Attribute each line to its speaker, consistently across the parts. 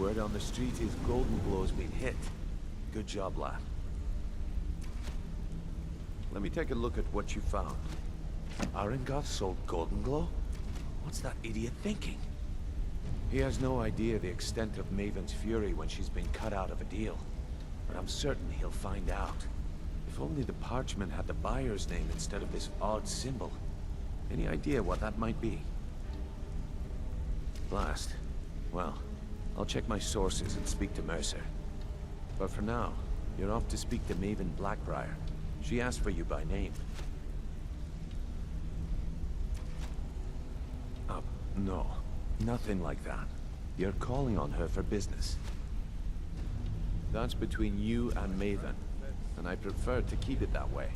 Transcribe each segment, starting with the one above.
Speaker 1: Word on the street is Golden Glow's been hit. Good job, lad. Let me take a look at what you found. Arengar sold Golden Glow? What's that idiot thinking? He has no idea the extent of Maven's fury when she's been cut out of a deal. But I'm certain he'll find out. If only the parchment had the buyer's name instead of this odd symbol. Any idea what that might be? Blast. Well, I'll check my sources and speak to Mercer. But for now, you're off to speak to Maven Blackbriar. She asked for you by name. No. Nothing like that. You're calling on her for business. That's between you and Maven, and I prefer to keep it that way.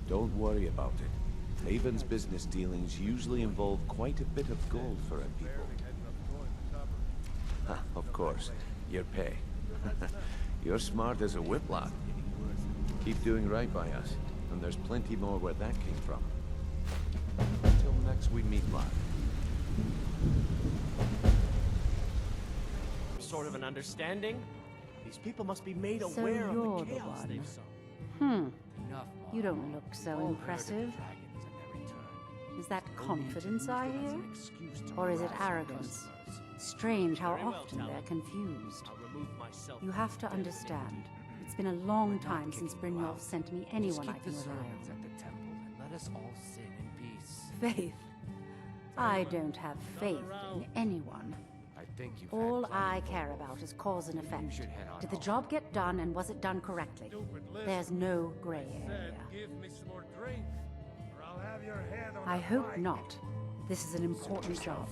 Speaker 1: Don't worry about it. Maven's business dealings usually involve quite a bit of gold for her people. Of course, your pay. You're smart as a whip, lad. Keep doing right by us, and there's plenty more where that came from. Until next we meet, lad.
Speaker 2: Sort of an understanding? These people must be made
Speaker 3: So
Speaker 2: aware of
Speaker 3: you're
Speaker 2: the
Speaker 3: the
Speaker 2: chaos
Speaker 3: one.
Speaker 2: they've sown.
Speaker 3: You don't look so impressive. Is that confidence I hear? Or is it arrogance? Strange how often they're confused. You have to understand. It's been a long time since Brynjolf sent me anyone I can rely on.
Speaker 4: at the temple and let us all sit in peace.
Speaker 3: Faith. I don't have faith in anyone.
Speaker 4: I think you've
Speaker 3: All
Speaker 4: had plenty
Speaker 3: I
Speaker 4: of
Speaker 3: care
Speaker 4: fun.
Speaker 3: about is cause and effect.
Speaker 4: should head on
Speaker 3: Did the
Speaker 4: home.
Speaker 3: job get done and was it done correctly? There's no gray area.
Speaker 5: Give me some more drink, or I'll have your head on
Speaker 3: I
Speaker 5: a
Speaker 3: hope
Speaker 5: pike.
Speaker 3: not. This is an important job.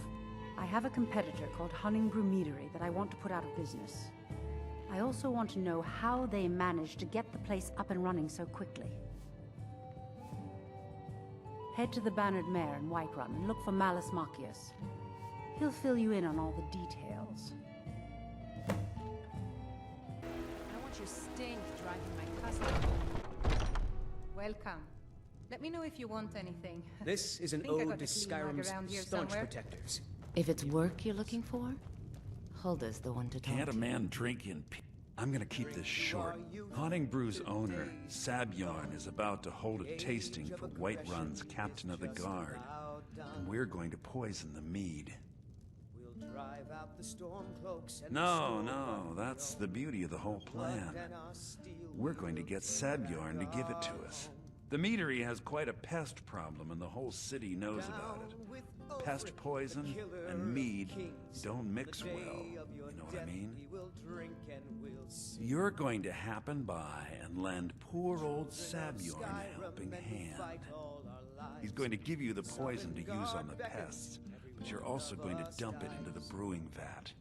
Speaker 3: I have a competitor called Honningbrew Meadery that I want to put out of business. I also want to know how they managed to get the place up and running so quickly. Head to the Bannered Mare in Whiterun and look for Malus Marcius. He'll fill you in on all the details.
Speaker 6: I don't want your stink driving my customer. Welcome. Let me know if you want anything.
Speaker 7: This is an
Speaker 6: Think I got
Speaker 7: ode to
Speaker 6: a clean mug
Speaker 7: Skyrim's
Speaker 6: around here
Speaker 7: staunch
Speaker 6: somewhere?
Speaker 7: protectors.
Speaker 8: If it's work you're looking for, Hulda's the one to talk
Speaker 9: Can't a
Speaker 8: to.
Speaker 9: man drink in peace? I'm gonna keep this short. Honningbrews owner, Sabyarn, is about to hold a tasting for Whiterun's captain of the guard. And we're going to poison the mead. No, that's the beauty of the whole plan. We're going to get Sabyarn to give it to us. The meadery has quite a pest problem and the whole city knows about it. Pest poison and mead don't mix well, you know what I mean? You're going to happen by and lend poor old Sabyarn a helping hand. He's going to give you the poison to use on the pests, but you're also going to dump it into the brewing vat.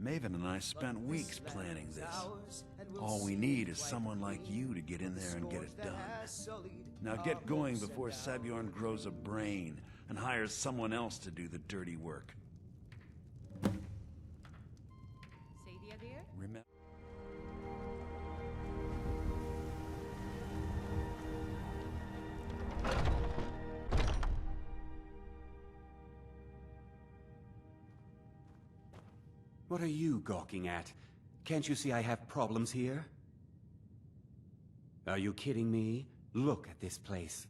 Speaker 9: Maven and I spent weeks planning this. All we need is someone like you to get in there and get it done. Now get going before Sabyarn grows a brain and hires someone else to do the dirty work.
Speaker 6: Sadia, dear?
Speaker 9: Remember.
Speaker 10: What are you gawking at? Can't you see I have problems here? Are you kidding me? Look at this place.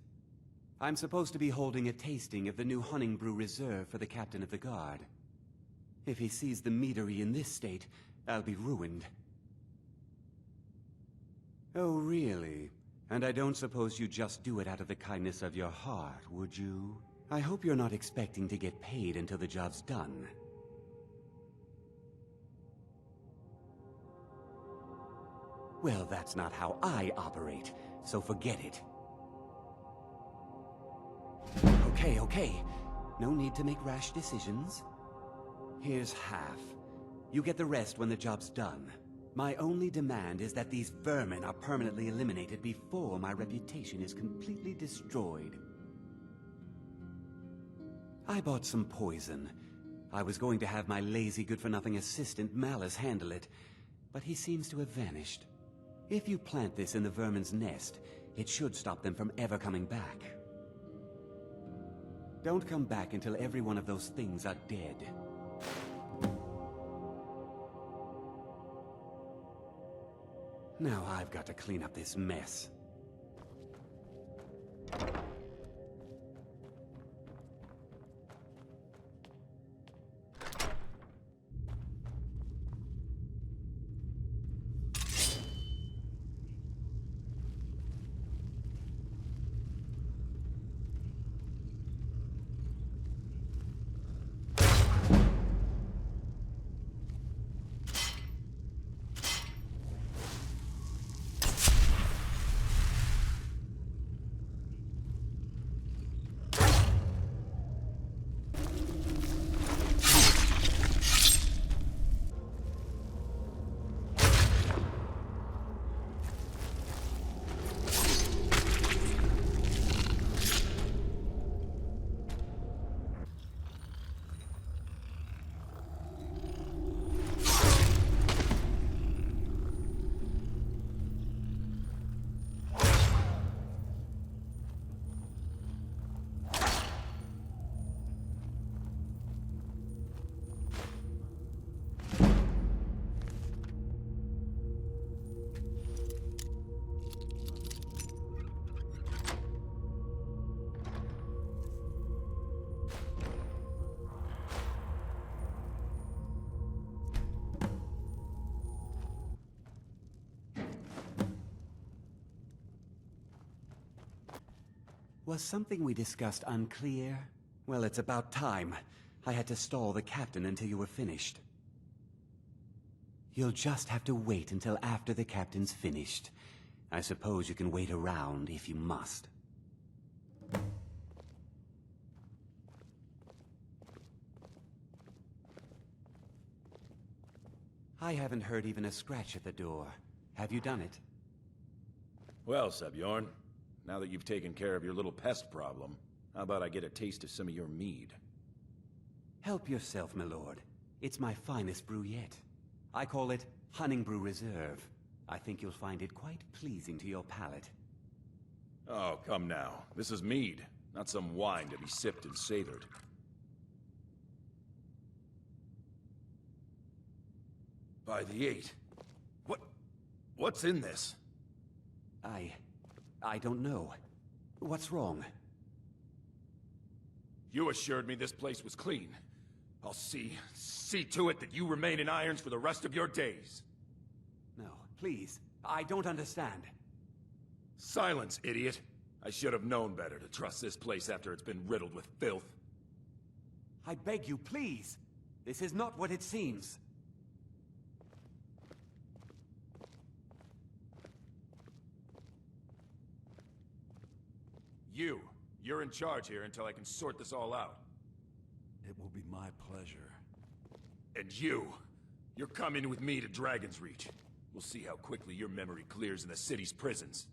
Speaker 10: I'm supposed to be holding a tasting of the new Honningbrew Reserve for the captain of the guard. If he sees the meadery in this state, I'll be ruined. Oh, really? And I don't suppose you just do it out of the kindness of your heart, would you? I hope you're not expecting to get paid until the job's done. Well, that's not how I operate, so forget it. Okay. No need to make rash decisions. Here's half. You get the rest when the job's done. My only demand is that these vermin are permanently eliminated before my reputation is completely destroyed. I bought some poison. I was going to have my lazy good-for-nothing assistant Malus handle it, but he seems to have vanished. If you plant this in the vermin's nest, it should stop them from ever coming back. Don't come back until every one of those things are dead. Now I've got to clean up this mess. Was something we discussed unclear? Well, it's about time. I had to stall the captain until you were finished. You'll just have to wait until after the captain's finished. I suppose you can wait around if you must. I haven't heard even a scratch at the door. Have you done it?
Speaker 7: Well, Sebjorn, now that you've taken care of your little pest problem, how about I get a taste of some of your mead?
Speaker 10: Help yourself, my lord. It's my finest brew yet. I call it Hunting Brew Reserve. I think you'll find it quite pleasing to your palate.
Speaker 7: Oh, come now. This is mead, not some wine to be sipped and savored. By the 8. What's in this?
Speaker 10: I don't know. What's wrong?
Speaker 7: You assured me this place was clean. I'll see to it that you remain in irons for the rest of your days.
Speaker 10: No, please. I don't understand.
Speaker 7: Silence, idiot. I should have known better to trust this place after it's been riddled with filth.
Speaker 10: I beg you, please. This is not what it seems.
Speaker 7: You're in charge here until I can sort this all out.
Speaker 9: It will be my pleasure.
Speaker 7: And you're coming with me to Dragon's Reach. We'll see how quickly your memory clears in the city's prisons.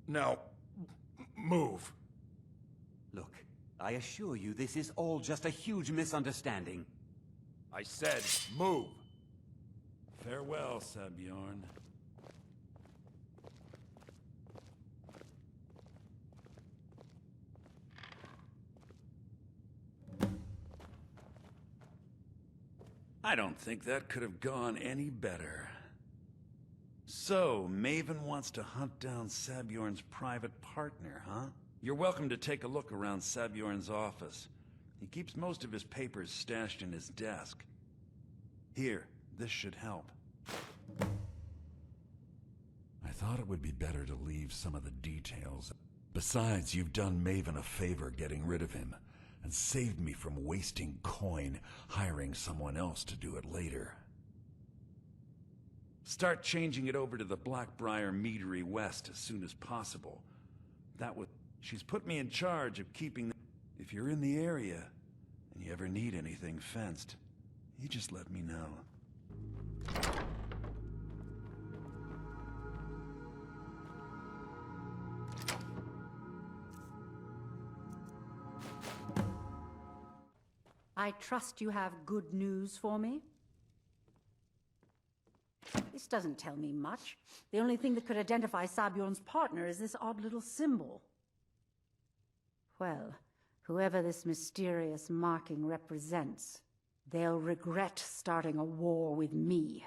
Speaker 7: Now, move.
Speaker 10: Look, I assure you this is all just a huge misunderstanding.
Speaker 7: I said, move.
Speaker 9: Farewell, Sebjorn. I don't think that could have gone any better. So, Maven wants to hunt down Sebjorn's private partner, huh? You're welcome to take a look around Sebjorn's office. He keeps most of his papers stashed in his desk. Here, this should help. I thought it would be better to leave some of the details. Besides, you've done Maven a favor getting rid of him, and saved me from wasting coin hiring someone else to do it later. Start changing it over to the Blackbriar Meadery West as soon as possible. She's put me in charge of keeping them. If you're in the area, and you ever need anything fenced, you just let me know.
Speaker 3: I trust you have good news for me? This doesn't tell me much. The only thing that could identify Sebjorn's partner is this odd little symbol. Well, whoever this mysterious marking represents, they'll regret starting a war with me.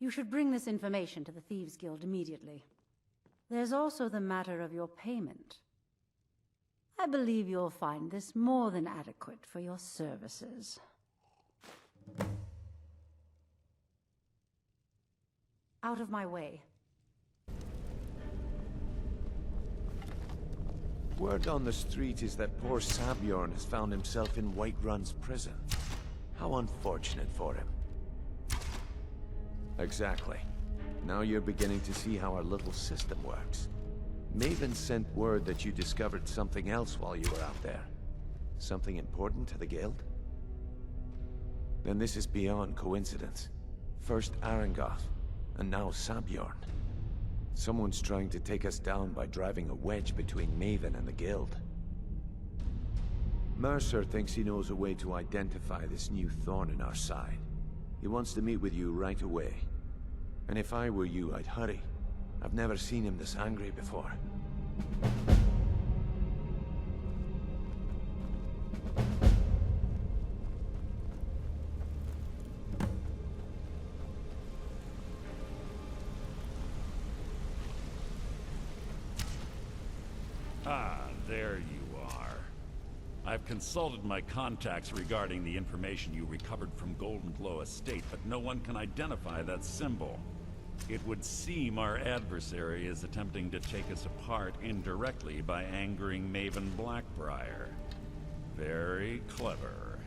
Speaker 3: You should bring this information to the Thieves Guild immediately. There's also the matter of your payment. I believe you'll find this more than adequate for your services. Out of my way.
Speaker 1: Word on the street is that poor Sabjorn has found himself in Whiterun's prison. How unfortunate for him. Exactly. Now you're beginning to see how our little system works. Maven sent word that you discovered something else while you were out there. Something important to the guild? Then this is beyond coincidence. First Arengoth, and now Sabjorn. Someone's trying to take us down by driving a wedge between Maven and the guild. Mercer thinks he knows a way to identify this new thorn in our side. He wants to meet with you right away. And if I were you, I'd hurry. I've never seen him this angry before.
Speaker 9: Ah, there you are. I've consulted my contacts regarding the information you recovered from Golden Glow Estate, but no one can identify that symbol. It would seem our adversary is attempting to take us apart indirectly by angering Maven Blackbriar. Very clever.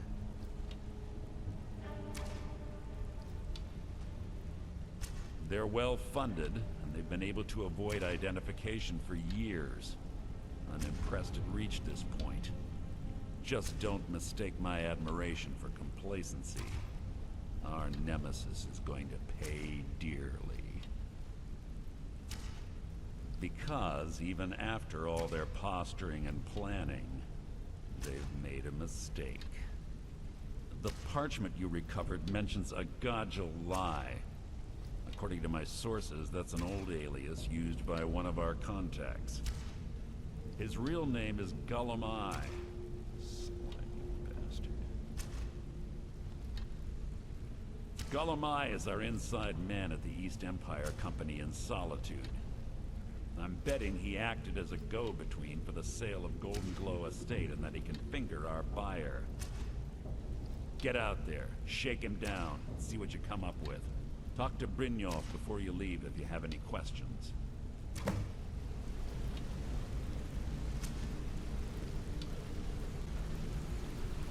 Speaker 9: They're well funded, and they've been able to avoid identification for years. I'm impressed it reached this point. Just don't mistake my admiration for complacency. Our nemesis is going to pay dearly. Because even after all their posturing and planning, they've made a mistake. The parchment you recovered mentions a Godjal lie. According to my sources, that's an old alias used by one of our contacts. His real name is Guillemai. Slimy bastard. Guillemai is our inside man at the East Empire Company in Solitude. I'm betting he acted as a go-between for the sale of Golden Glow Estate and that he can finger our buyer. Get out there, shake him down, and see what you come up with. Talk to Brynjolf before you leave if you have any questions.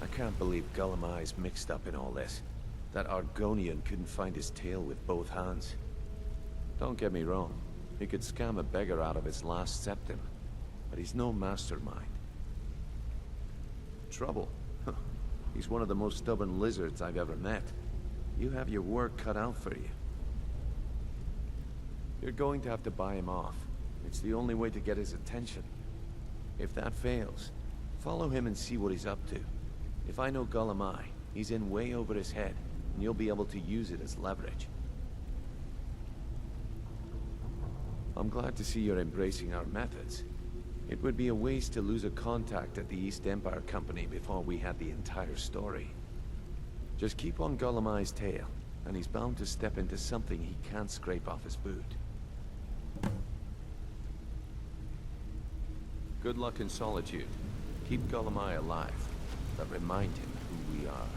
Speaker 1: I can't believe Guillemai's mixed up in all this. That Argonian couldn't find his tail with both hands. Don't get me wrong. He could scam a beggar out of his last septim, but he's no mastermind. Trouble? He's one of the most stubborn lizards I've ever met. You have your work cut out for you. You're going to have to buy him off. It's the only way to get his attention. If that fails, follow him and see what he's up to. If I know Guillemai, he's in way over his head, and you'll be able to use it as leverage. I'm glad to see you're embracing our methods. It would be a waste to lose a contact at the East Empire Company before we had the entire story. Just keep on Guillemai's tail, and he's bound to step into something he can't scrape off his boot. Good luck in Solitude. Keep Guillemai alive, but remind him who we are.